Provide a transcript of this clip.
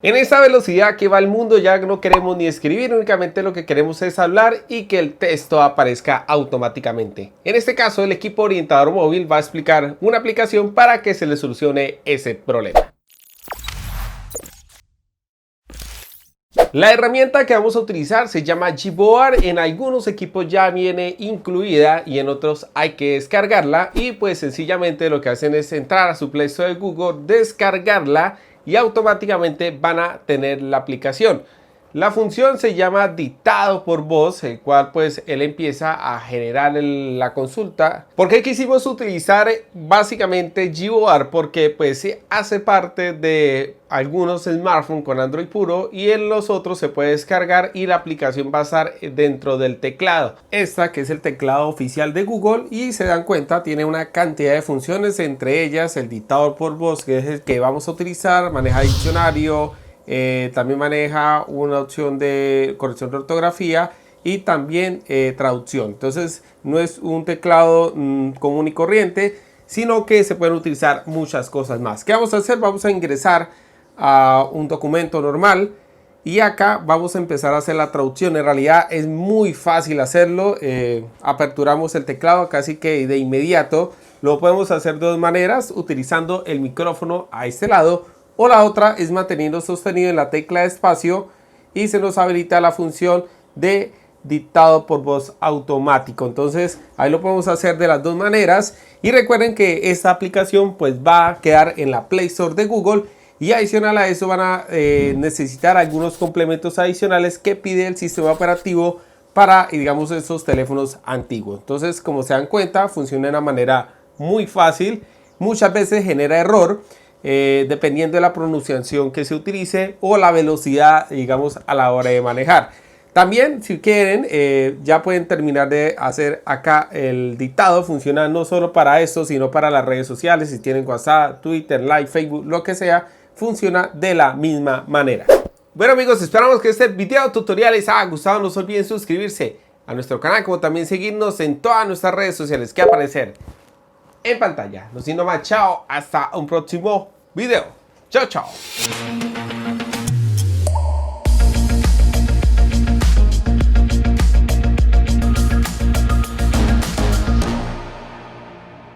En esta velocidad que va el mundo ya no queremos ni escribir, únicamente lo que queremos es hablar y que el texto aparezca automáticamente. En este caso, el equipo orientador móvil va a explicar una aplicación para que se le solucione ese problema. La herramienta que vamos a utilizar se llama Gboard. En algunos equipos ya viene incluida y en otros hay que descargarla, y pues sencillamente lo que hacen es entrar a su Play Store de Google, descargarla y automáticamente van a tener la aplicación. La función se llama dictado por voz, el cual pues él empieza a generar la consulta. ¿Por qué quisimos utilizar básicamente Gboard? Porque pues hace parte de algunos smartphones con Android puro y en los otros se puede descargar y la aplicación va a estar dentro del teclado. Esta que es el teclado oficial de Google, y se dan cuenta tiene una cantidad de funciones, entre ellas el dictador por voz, que es el que vamos a utilizar, maneja diccionario. También maneja una opción de corrección de ortografía y también traducción. Entonces no es un teclado común y corriente, sino que se pueden utilizar muchas cosas más. ¿Qué vamos a hacer? Vamos a ingresar a un documento normal y acá vamos a empezar a hacer la traducción. En realidad es muy fácil hacerlo. Aperturamos el teclado casi que de inmediato. Lo podemos hacer de dos maneras: utilizando el micrófono a este lado, o la otra es manteniendo sostenido en la tecla de espacio y se nos habilita la función de dictado por voz automático. Entonces ahí lo podemos hacer de las dos maneras, y recuerden que esta aplicación pues va a quedar en la Play Store de Google, y adicional a eso van a necesitar algunos complementos adicionales que pide el sistema operativo para, digamos, esos teléfonos antiguos. Entonces, como se dan cuenta, funciona de una manera muy fácil. Muchas veces genera error dependiendo de la pronunciación que se utilice o la velocidad, digamos, a la hora de manejar. También, si quieren, ya pueden terminar de hacer acá el dictado. Funciona no solo para esto, sino para las redes sociales. Si tienen WhatsApp, Twitter, Live, Facebook, lo que sea, funciona de la misma manera. Bueno amigos, esperamos que este video tutorial les haya gustado. No se olviden suscribirse a nuestro canal, como también seguirnos en todas nuestras redes sociales que aparecen en pantalla. No siendo más, chao, hasta un próximo video. Chao, chao.